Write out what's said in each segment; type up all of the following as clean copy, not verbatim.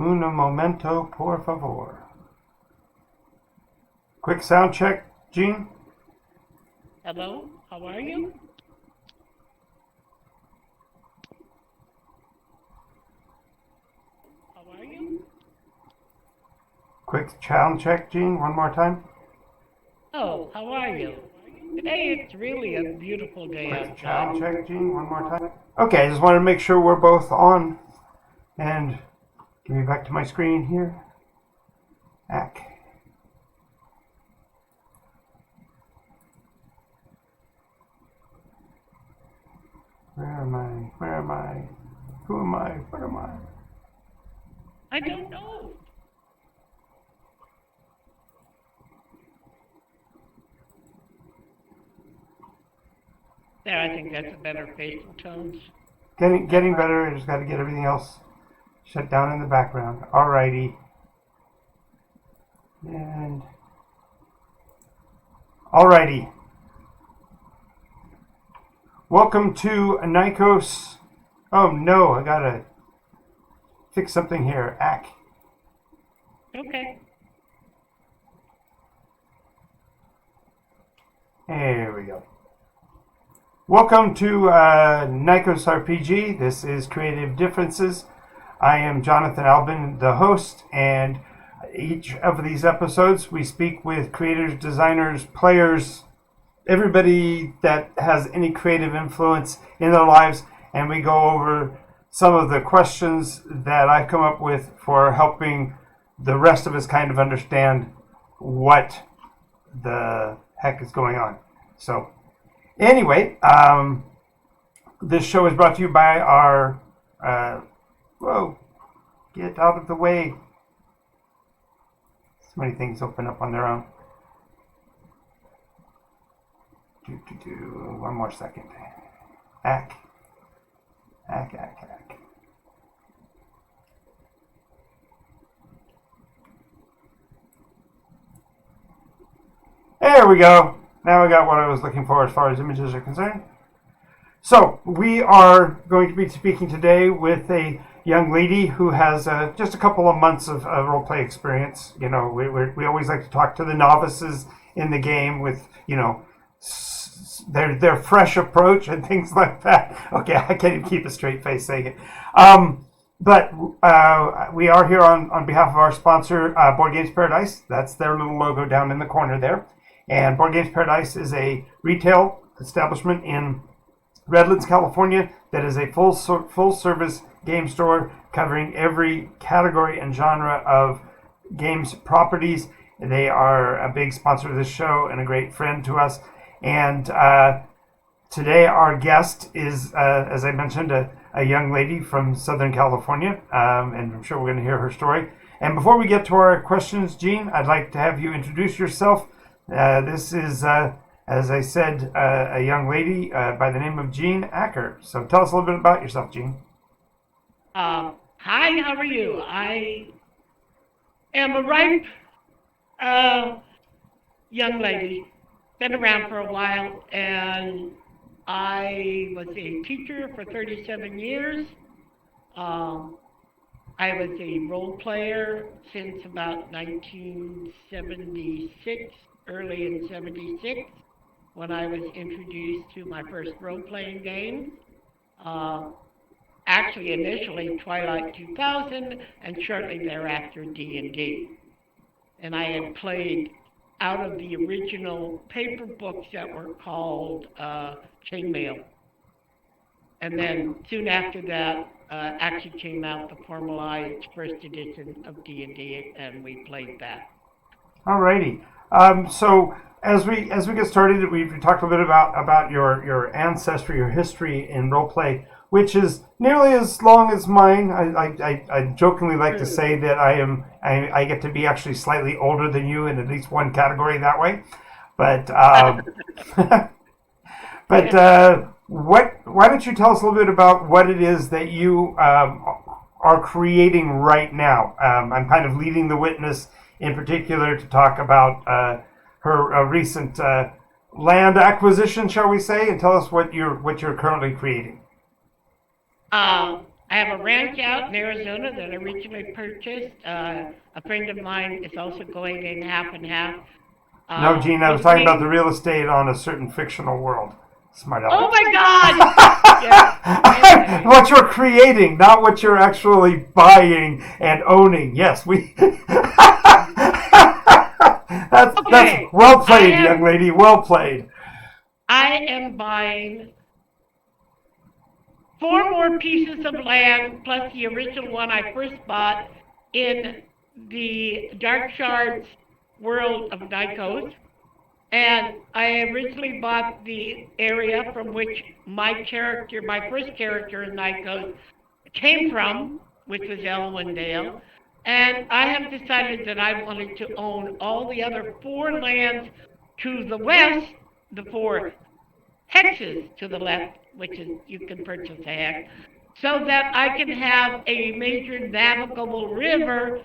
Uno momento, por favor. Quick sound check, Jeanne. Hello, how are you? How are you? Quick sound check, Jeanne, one more time. Oh, how are you? Today it's really a beautiful day Quick sound outside. check, Jeanne, one more time. Okay, I just wanted to make sure we're both on. And give me back to my screen here. Ack. Where am I? Where am I? Who am I? What am I? I don't know. There, I think that's a better facial tones. Getting better. I just got to get everything else shut down in the background. Alrighty. And alrighty. Welcome to Nykos. Oh no, I gotta fix something here. Ack. Okay. There we go. Welcome to NycosRPG. This is Creative Differences. I am Jonathan Albin, the host, and each of these episodes we speak with creators, designers, players, everybody that has any creative influence in their lives, and we go over some of the questions that I've come up with for helping the rest of us kind of understand what the heck is going on. So anyway, this show is brought to you by our whoa, get out of the way. So many things open up on their own. One more second. Ack. There we go. Now we got what I was looking for as far as images are concerned. So we are going to be speaking today with a young lady who has just a couple of months of role-play experience. You know, we always like to talk to the novices in the game with, you know, their fresh approach and things like that. Okay, I can't even keep a straight face saying it. But we are here on behalf of our sponsor, Board Games Paradise. That's their little logo down in the corner there. And Board Games Paradise is a retail establishment in Redlands, California that is a full-service game store covering every category and genre of games properties. They are a big sponsor of this show and a great friend to us. And today our guest is, as I mentioned, a young lady from Southern California, and I'm sure we're going to hear her story. And before we get to our questions, Jeanne, I'd like to have you introduce yourself. This is, as I said, a young lady by the name of Jeanne Acker. So tell us a little bit about yourself, Jeanne. Hi, how are you? I am a ripe young lady. Been around for a while, and I was a teacher for 37 years. I was a role player since about 1976, early in 76, when I was introduced to my first role-playing game. Uh, Actually, initially Twilight 2000, and shortly thereafter D&D. And I had played out of the original paper books that were called Chainmail. And then soon after that, actually came out the formalized first edition of D&D, and we played that. Alrighty. So as we get started, we talked a little bit about your ancestry, your history in roleplay, which is nearly as long as mine. I jokingly like to say that I get to be actually slightly older than you in at least one category that way. But why don't you tell us a little bit about what it is that you are creating right now? I'm kind of leading the witness in particular to talk about her recent land acquisition, shall we say, and tell us what you're currently creating. I have a ranch out in Arizona that I originally purchased. A friend of mine is also going in half and half. No, Jeanne, I was With talking about the me. real estate on a certain fictional world. Smart Oh aleck. my God! Yeah. Anyway. What you're creating, not what you're actually buying and owning. Yes, we. That's Okay. well I played, young am lady. Well played. I am buying four more pieces of land plus the original one I first bought in the Dark Shards world of Nikos. And I originally bought the area from which my first character in Nikos, came from, which was Elwendale. And I have decided that I wanted to own all the other four lands to the west, the four hexes to the left, which is you can purchase a hex, so that I can have a major navigable river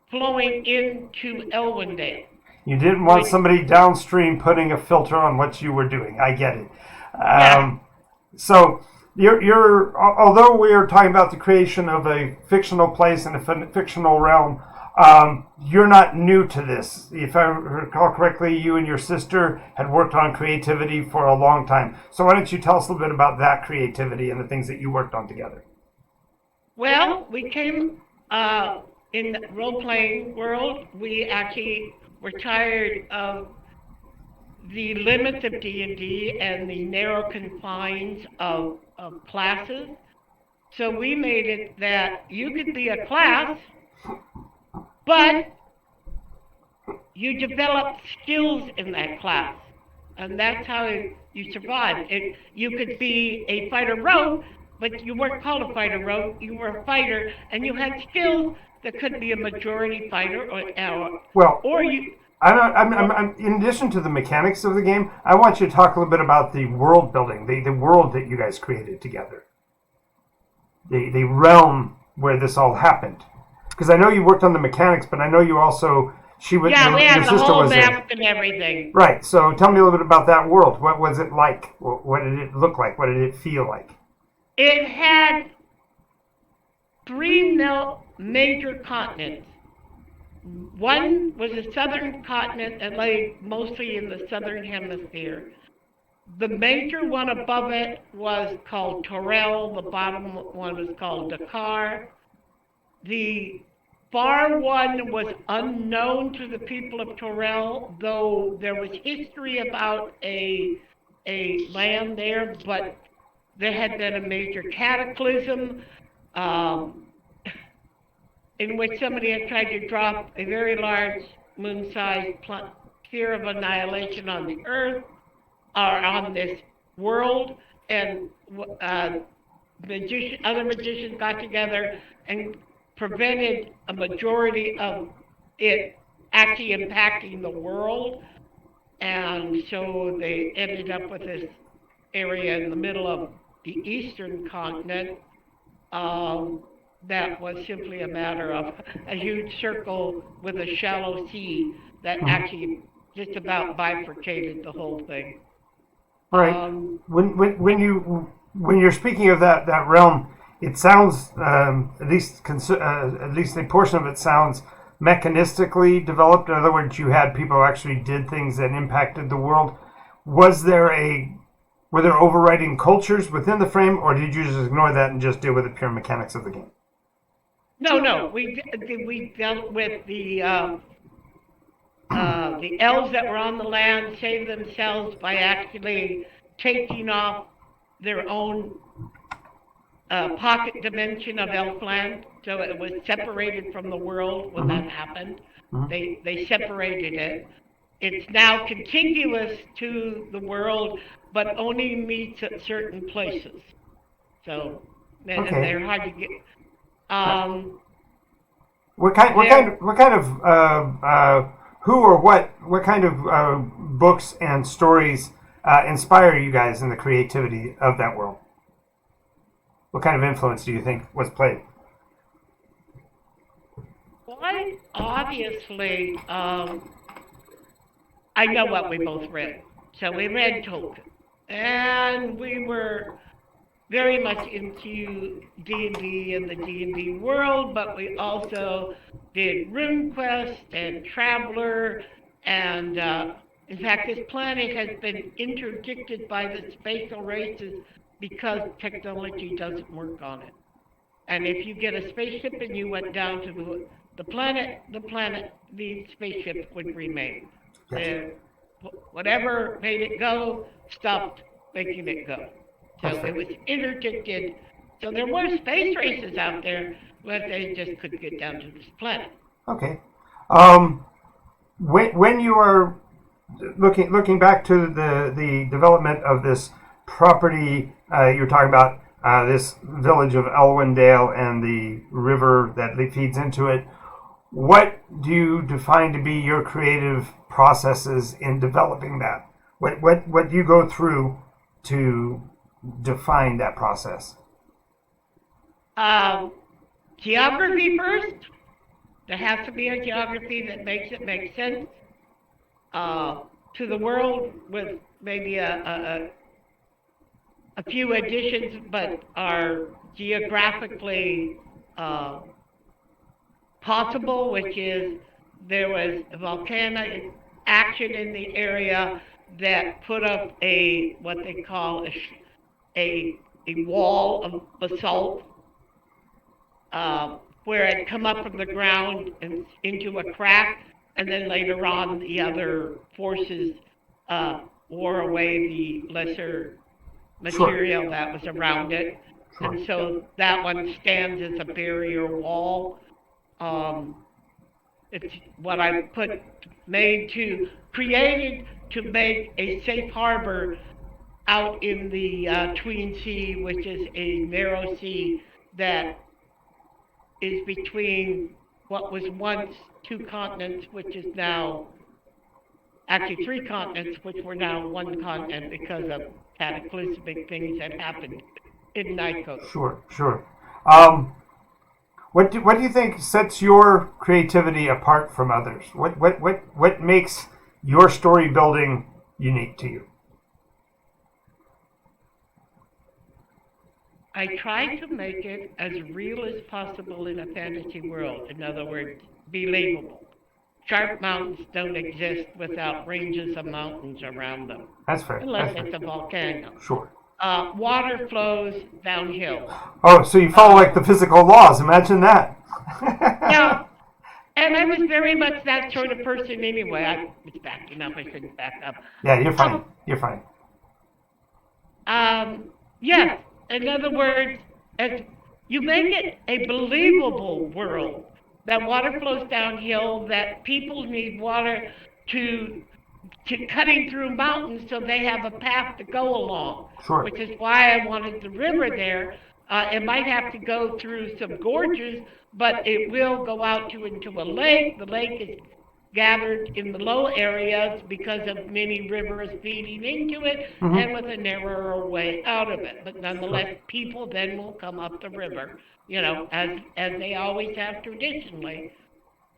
flowing into Elwendale, You didn't want which, somebody downstream putting a filter on what you were doing. I get it. yeah, So although we are talking about the creation of a fictional place and a fictional realm, you're not new to this. If I recall correctly, you and your sister had worked on creativity for a long time. So why don't you tell us a little bit about that creativity and the things that you worked on together? well, we came in the role-playing world. We actually were tired of the limits of D&D and the narrow confines of classes. So we made it that you could be a class, but you develop skills in that class. And that's how you survive. You could be a fighter rogue, but you weren't called a fighter rogue. You were a fighter, and you had skills that could be a majority fighter, Well, or you. in addition to the mechanics of the game, I want you to talk a little bit about the world building, the world that you guys created together, the realm where this all happened. Because I know you worked on the mechanics, but I know you also Yeah, we your had the sister whole was in. map and everything. Right. So tell me a little bit about that world. What was it like? What did it look like? What did it feel like? It had three major continents. One was a southern continent that lay mostly in the southern hemisphere. The major one above it was called Torel. The bottom one was called Dakar. The far one was unknown to the people of Torel, though there was history about a land there, but there had been a major cataclysm um, in which somebody had tried to drop a very large moon-sized sphere of annihilation on the Earth or on this world, and other magicians got together and prevented a majority of it actually impacting the world, and so they ended up with this area in the middle of the eastern continent that was simply a matter of a huge circle with a shallow sea that actually just about bifurcated the whole thing. All right. Um, When you're speaking of that realm, it sounds at least a portion of it sounds mechanistically developed. In other words, you had people who actually did things that impacted the world. Was there were there overriding cultures within the frame, or did you just ignore that and just deal with the pure mechanics of the game? no, we dealt with the elves that were on the land saved themselves by actually taking off their own pocket dimension of Elfland, so it was separated from the world when that happened. They separated it. It's now contiguous to the world, but only meets at certain places. So, and Okay. they're hard to get. Um, What kind? they're What kind of? Who or what kind of books and stories inspire you guys in the creativity of that world? What kind of influence do you think was played? quite obviously. I know what we both read. So we read Tolkien, and we were very much into D&D and the D&D world, but we also did RuneQuest and Traveler, and in fact, this planet has been interdicted by the spatial races because technology doesn't work on it. And if you get a spaceship and you went down to the spaceship would remain. Yes. The, whatever made it go stopped making it go. That's So fair. it was interdicted. So there were space races out there, but they just couldn't get down to this planet. Okay. When you are looking back to the development of this property, you're talking about this village of Elwindale and the river that feeds into it. What do you define to be your creative processes in developing that? What do you go through to define that process? Um, Geography first. There has to be a geography that makes it make sense uh, to the world with maybe a few additions, but are geographically uh, possible, which is there was volcanic action in the area that put up a what they call a wall of basalt where it come up from the ground and into a crack, and then later on the other forces uh, wore away the lesser Sure. material that was around it, Sure. and so that one stands as a barrier wall. Um, it's what I put made to created to make a safe harbor out in the Tween Sea, which is a narrow sea that is between what was once two continents, which is now actually three continents, which were now one continent because of cataclysmic things that happened in Nycos. Sure. Sure. Um, what do you think sets your creativity apart from others? What makes your story building unique to you? I try to make it as real as possible in a fantasy world. In other words, believable. Sharp mountains don't exist without ranges of mountains around them, That's fair. unless That's it's fair. a volcano. Sure. Water flows downhill. Oh, so you follow Uh, like the physical laws. Imagine that. yeah, and I was very much that sort of person anyway. I was backing up. I shouldn't back up. Yeah, you're fine. Um, You're fine. yes. In other words, as you make it a believable world, that water flows downhill, that people need water to cutting through mountains so they have a path to go along, Sure. which is why I wanted the river there. It might have to go through some gorges, but it will go out to into a lake. The lake is gathered in the low areas because of many rivers feeding into it and with Mm-hmm. a narrower way out of it. But Sure. nonetheless, people then will come up the river, as they always have traditionally,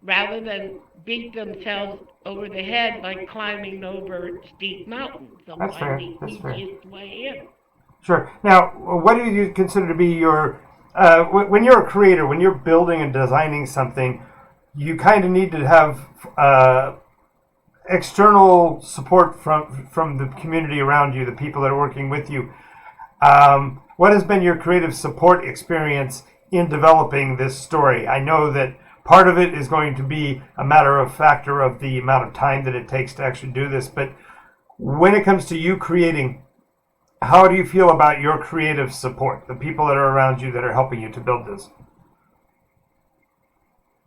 rather than beat themselves over the head by climbing over steep mountains. They'll That's find fair. the That's fair. easiest way in. Sure. Now, what do you consider to be your when you're a creator, when you're building and designing something, you kind of need to have external support from the community around you, the people that are working with you. What has been your creative support experience in developing this story? I know that part of it is going to be a matter of factor of the amount of time that it takes to actually do this, but when it comes to you creating, how do you feel about your creative support, the people that are around you that are helping you to build this?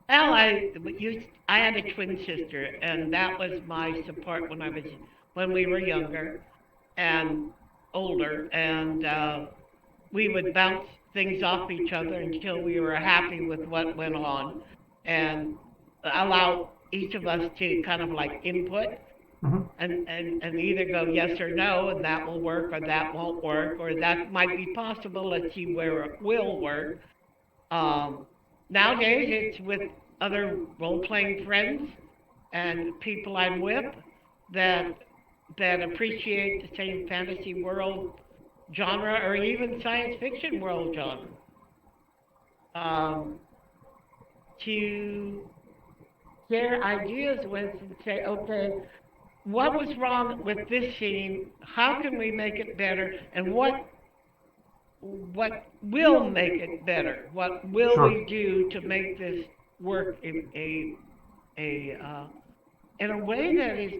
Well, I had a twin sister, and that was my support when we were younger and older, and we would bounce things off each other until we were happy with what went on, and allow each of us to kind of like input Hmm. and either go yes or no, and that will work or that won't work, or that might be possible. Let's see where it will work. Um, Nowadays, it's with other role playing friends and people I'm with that that appreciate the same fantasy world genre or even science fiction world genre. Um, to share ideas with and say, okay, what was wrong with this scene? How can we make it better? And what will make it better? What will Sure. we do to make this work a in a way that is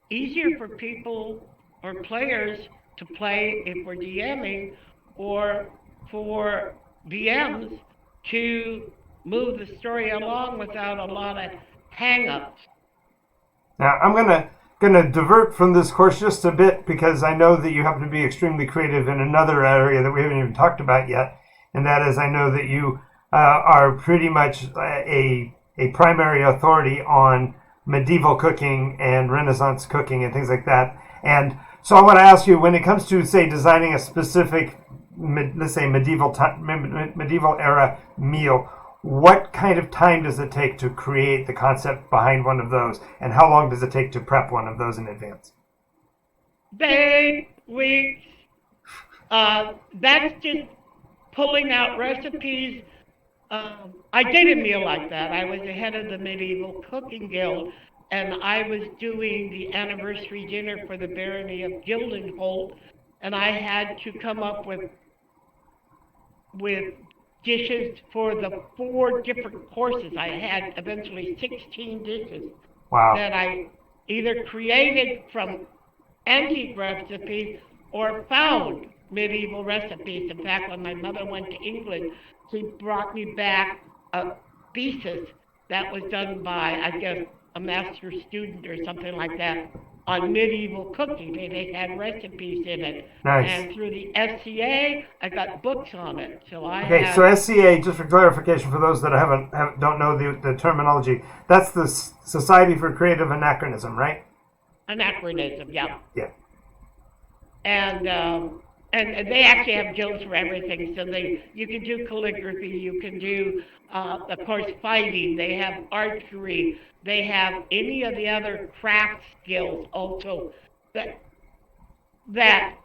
easier for people or players to play if we're DMing, or for BMs to move the story along without a lot of hang-ups. Now I'm gonna divert from this course just a bit because I know that you happen to be extremely creative in another area that we haven't even talked about yet, and that is I know that you are pretty much a primary authority on medieval cooking and Renaissance cooking and things like that. And so I want to ask you, when it comes to say designing a specific, let's say medieval era meal, what kind of time does it take to create the concept behind one of those, and how long does it take to prep one of those in advance? Days, weeks, that's just pulling out recipes. I did a meal like that. I was the head of the Medieval Cooking Guild, and I was doing the anniversary dinner for the Barony of Gildenholt, and I had to come up with dishes for the four different courses. I had eventually 16 dishes Wow. that I either created from antique recipes or found medieval recipes. In fact, when my mother went to England, she brought me back a thesis that was done by, I guess, a master student or something like that on medieval cooking. They had recipes in it. Nice. And through the SCA, I got books on it. So I Okay, so have SCA, just for clarification for those that don't know the terminology, that's the Society for Creative Anachronism, right? anachronism, yeah. Yeah. and and they actually have guilds for everything. So you can do calligraphy, you can do, of course, fighting. They have archery. They have any of the other craft skills also that that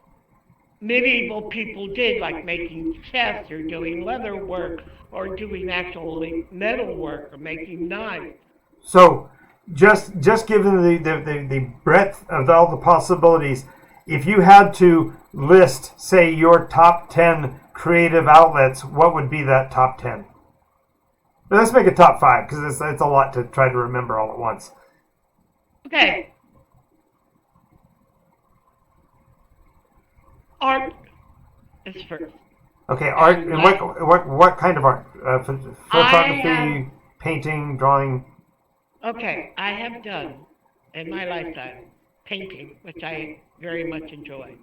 medieval people did, like making chests or doing leather work or doing actually metal work or making knives. So, just given the breadth of all the possibilities, if you had to list, say, your top 10 creative outlets, what would be that top 10? But let's make it top 5 because it's a lot to try to remember all at once. Okay, art is first. Okay, art. And And like what kind of art? I have, Photography, painting, drawing. okay, I have done in my lifetime painting, which I very much enjoy.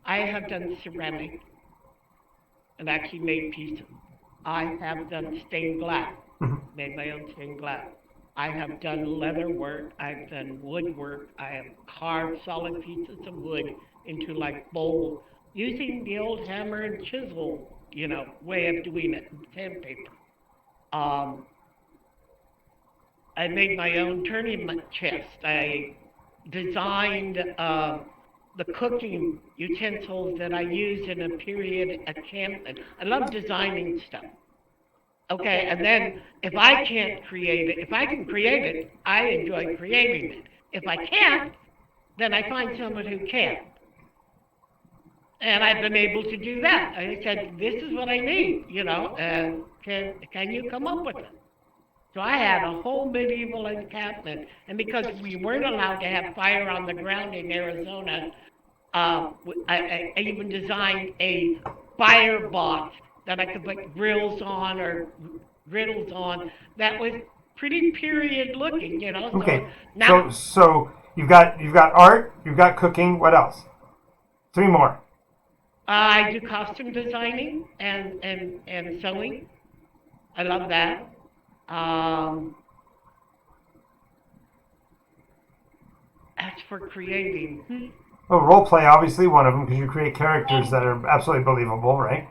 I have done ceramic and actually made pieces. I have done stained glass, made my own stained glass. I have done leather work. I've done woodwork. I have carved solid pieces of wood into like bowls using the old hammer and chisel, way of doing it, sandpaper. Um, I made my own tournament chest. I designed the cooking utensils that I used in a period encampment. I love designing stuff. Okay, and then if I can't create it, if I can create it, I enjoy creating it. If I can't, then I find someone who can. And I've been able to do that. I said, this is what I need, and can you come up with it? So I had a whole medieval encampment, and because we weren't allowed to have fire on the ground in Arizona, I even designed a fire box that I could put grills on or griddles on. That was pretty period looking, Okay, So now so you've got art, you've got cooking. What else? Three more. I do costume designing and sewing. I love that. Um, as for creating, Well, role play, obviously one of them because you create characters that are absolutely believable, right?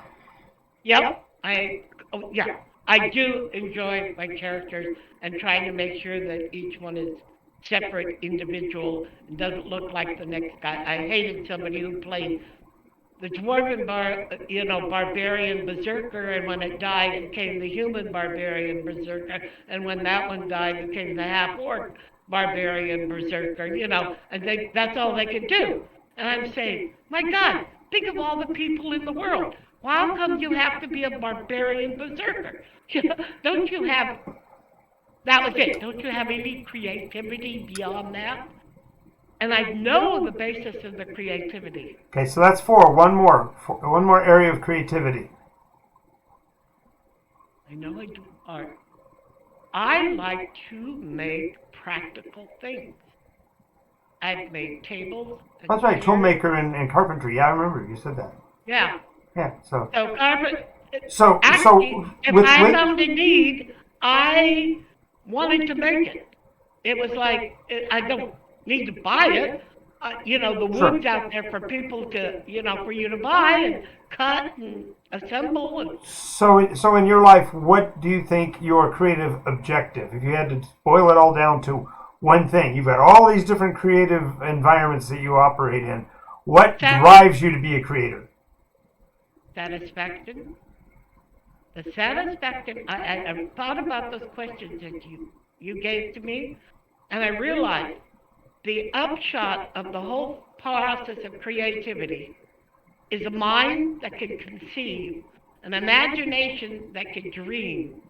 yep, yeah, I do enjoy my characters and trying to make sure that each one is separate, individual, and doesn't look like the next guy. I hated somebody who played the dwarven barbarian berserker, and when it died, it became the human barbarian berserker, and when that one died, it became the half-orc barbarian berserker, and that's all they could do. And I'm saying, my God, think of all the people in the world. How come you have to be a barbarian berserker? Don't you have, that was it, don't you have any creativity beyond that? And I know the basis of the creativity. Okay, so that's four. One more area of creativity. I know I do art. I like to make practical things. I've made tables and That's right, chairs. toolmaker and carpentry. Yeah, I remember you said that. Yeah. Yeah, so So so if with I found a need, I wanted to make it. It was like I don't need to buy it. The sure. wood's out there for people to, for you to buy and cut and assemble. And So in your life, what do you think your creative objective? If you had to boil it all down to one thing, you've got all these different creative environments that you operate in. What drives you to be a creator? Satisfaction. The satisfaction. I thought about those questions that you gave to me, and I realized the upshot of the whole process of creativity is a mind that can conceive, an imagination that can dream,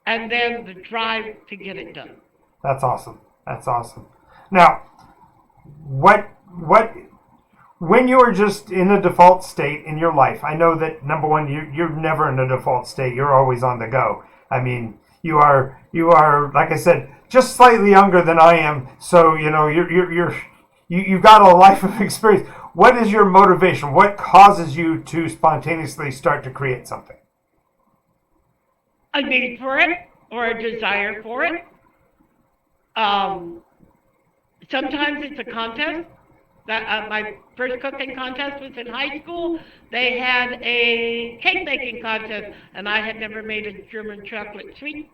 and then the drive to get it done. That's awesome. That's awesome. Now, what when you're just in a default state in your life, I know that number one, you're never in a default state. You're always on the go. I mean, you are like I said, just slightly younger than I am. So you've got a life of experience. What is your motivation? What causes you to spontaneously start to create something? A need for it or a desire for it. Sometimes it's a contest. My first cooking contest was in high school. They had a cake making contest, and I had never made a German chocolate cake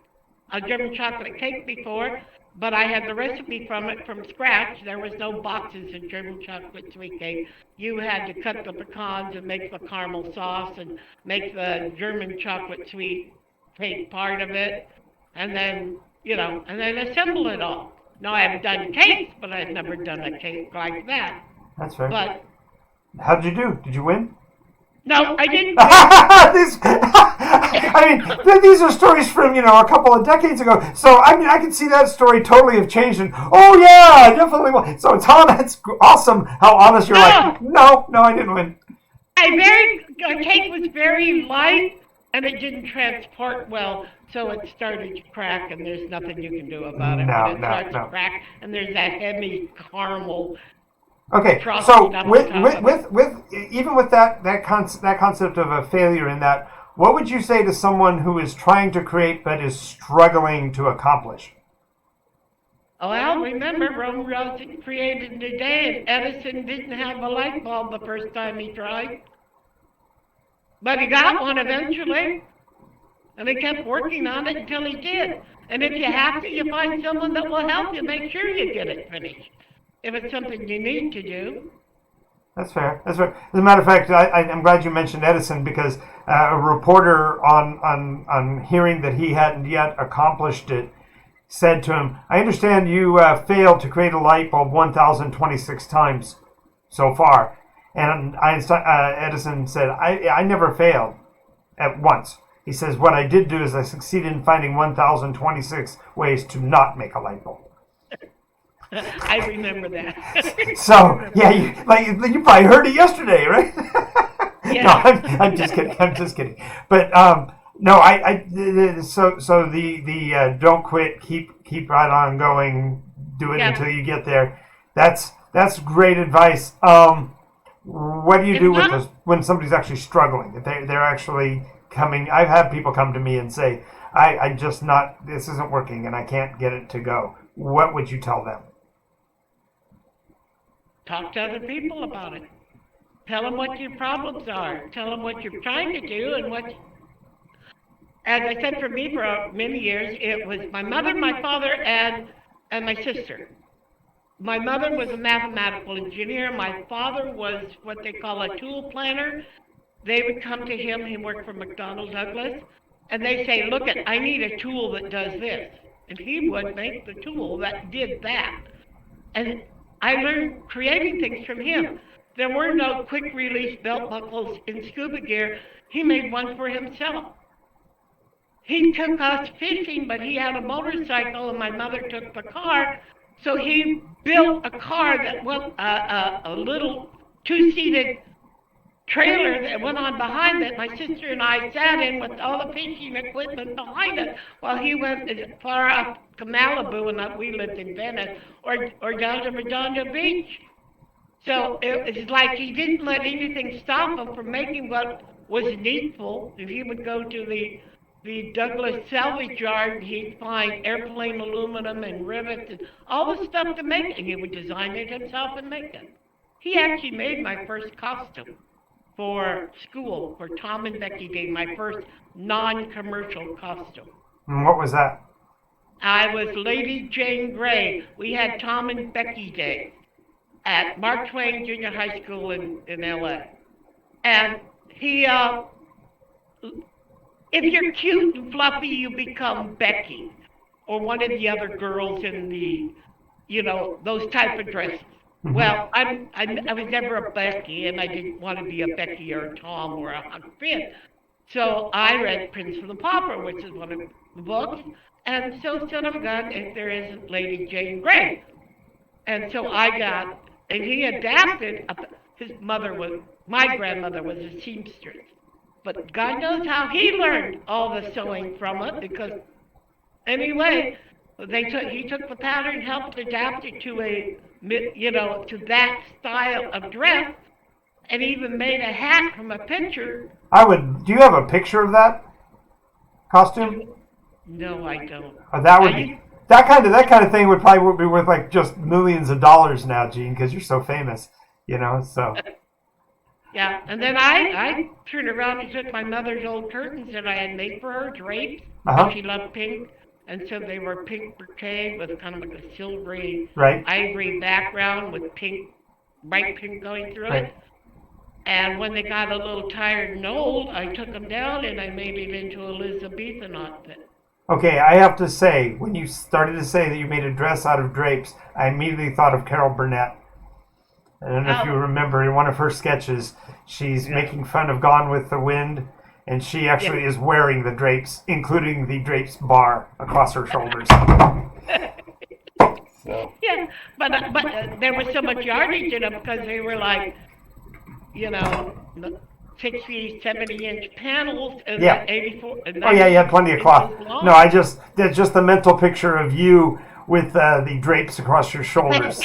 before, but I had the recipe from scratch. There was no boxes in German chocolate sweet cake. You had to cut the pecans and make the caramel sauce and make the German chocolate sweet cake part of it, and then assemble it all. No, I have done cakes, but I've never done a cake like that. That's fair. But how did you do? Did you win? No, I didn't. These are stories from a couple of decades ago. So I can see that story totally have changed. And oh yeah, I definitely won. So Tom, that's awesome. How honest you're. Like, no, I didn't win. The cake was very light, and it didn't transport well, so it started to crack, and there's nothing you can do about it. It starts to crack, and there's that heavy caramel. Okay, so with that concept of a failure in that, what would you say to someone who is trying to create but is struggling to accomplish? Well, remember, Rome wasn't created in a day, and Edison didn't have a light bulb the first time he tried. But he got one eventually, and he kept working on it until he did. And if you have to, you find someone that will help you make sure you get it finished. If it's something you need to do. That's fair. As a matter of fact, I'm glad you mentioned Edison, because a reporter on hearing that he hadn't yet accomplished it said to him, "I understand you failed to create a light bulb 1,026 times so far." And Edison said, I never failed at once. He says, what I did do is I succeeded in finding 1,026 ways to not make a light bulb. I remember that. So, yeah, you probably heard it yesterday, right? Yeah. No, I'm just kidding. But no, so the don't quit, keep right on going, do it until you get there. That's great advice. What do you do with this when somebody's actually struggling? If they're actually coming, I've had people come to me and say, this isn't working and I can't get it to go. What would you tell them? Talk to other people about it. Tell them what your problems are. Tell them what you're trying to do and what. As I said, for me, for many years, it was my mother, my father, and my sister. my mother was a mathematical engineer. My father was what they call a tool planner. They would come to him. He worked for McDonnell Douglas, and they say, "Look, I need a tool that does this," and he would make the tool that did that. And I learned creating things from him. There were no quick release belt buckles in scuba gear. He made one for himself. He took us fishing, but he had a motorcycle, and my mother took the car. So he built a car that went a little two-seated trailer that went on behind it. My sister and I sat in with all the fishing equipment behind it while he went as far up to Malibu, and we lived in Venice, or down to Redondo Beach. So it's like he didn't let anything stop him from making what was needful. If he would go to the Douglas salvage yard, he'd find airplane aluminum and rivets and all the stuff to make it. And he would design it himself and make it. He actually made my first costume for school, for Tom and Becky Day, my first non-commercial costume. And what was that? I was Lady Jane Grey. We had Tom and Becky Day at Mark Twain Junior High School in LA. And he, if you're cute and fluffy, you become Becky, or one of the other girls in the, those type of dresses. Well, I was never a Becky, and I didn't want to be a Becky or a Tom or a Huck Finn. So I read Prince of the Pauper, which is one of the books, and so son of a gun, if there isn't Lady Jane Grey. And so and he adapted, my grandmother was a seamstress. But God knows how he learned all the sewing from it, because anyway, he took the pattern, helped adapt it to to that style of dress, and even made a hat from a picture. Do you have a picture of that costume? No, I don't. That would be, that kind of thing would probably be worth like just millions of dollars now, Jeanne, because you're so famous, so. Yeah, and then I turned around and took my mother's old curtains that I had made for her, draped, and she loved pink, and so they were pink brocade with kind of like a silvery, ivory background with pink, bright pink going through it. And when they got a little tired and old, I took them down and I made it into a Elizabethan outfit. Okay, I have to say, when you started to say that you made a dress out of drapes, I immediately thought of Carol Burnett. I don't know if you remember, in one of her sketches, she's making fun of Gone with the Wind, and she actually is wearing the drapes, including the drapes bar across her shoulders. So. Yeah, but there was so much yardage in them because they were like, 60, 70-inch panels and 84. And you had plenty of cloth. No, that's just the mental picture of you with the drapes across your shoulders.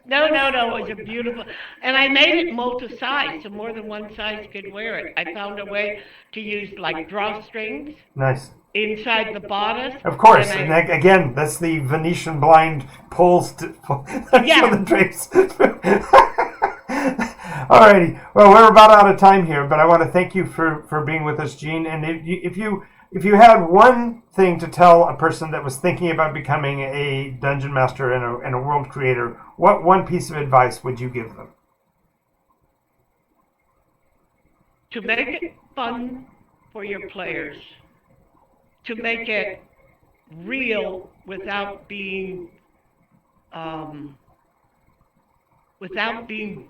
No, it was a beautiful, and I made it multi-size, so more than one size could wear it. I found a way to use like drawstrings. Nice. Inside the bodice. Of course, and again, that's the Venetian blind pulls to the drapes. Alrighty, well, we're about out of time here, but I want to thank you for being with us, Jeanne. And if you had one thing to tell a person that was thinking about becoming a dungeon master and a world creator, what one piece of advice would you give them? To make it fun for your players. To make it real without being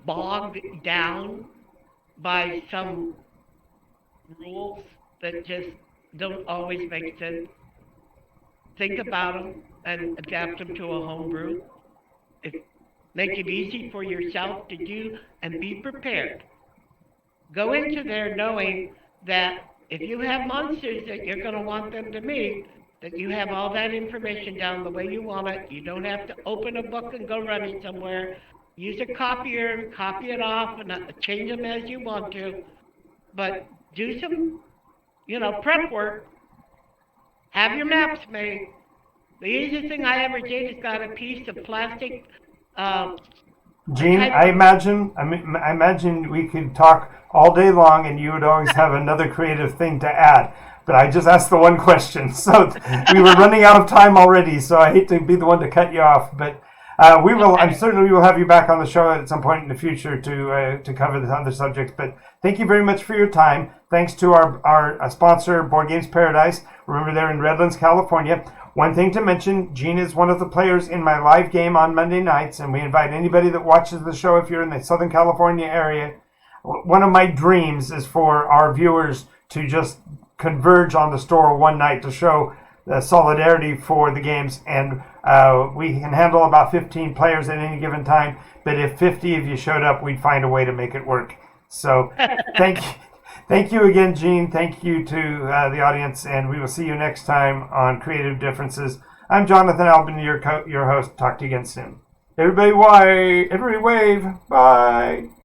bogged down by some rules that just don't always make sense. Think about them and adapt them to a homebrew. Make it easy for yourself to do and be prepared. Go into there knowing that if you have monsters that you're going to want them to meet, that you have all that information down the way you want it. You don't have to open a book and go running somewhere. Use a copier and copy it off and change them as you want to. But do some, prep work. Have your maps made. The easiest thing I ever did is got a piece of plastic. Jeanne, I imagine we could talk all day long, and you would always have another creative thing to add. But I just asked the one question, so we were running out of time already. So I hate to be the one to cut you off, but We will. I'm Okay. certain we will have you back on the show at some point in the future to cover the other subjects. But thank you very much for your time. Thanks to our sponsor, Board Games Paradise. Remember, they're in Redlands, California. One thing to mention: Jeanne is one of the players in my live game on Monday nights, and we invite anybody that watches the show if you're in the Southern California area. One of my dreams is for our viewers to just converge on the store one night to show the solidarity for the games, and we can handle about 15 players at any given time, but if 50 of you showed up, we'd find a way to make it work. So thank you again, Jeanne. Thank you to the audience, and we will see you next time on Creative Differences. I'm Jonathan Albin, your host. Talk to you again soon. Everybody wave. Bye.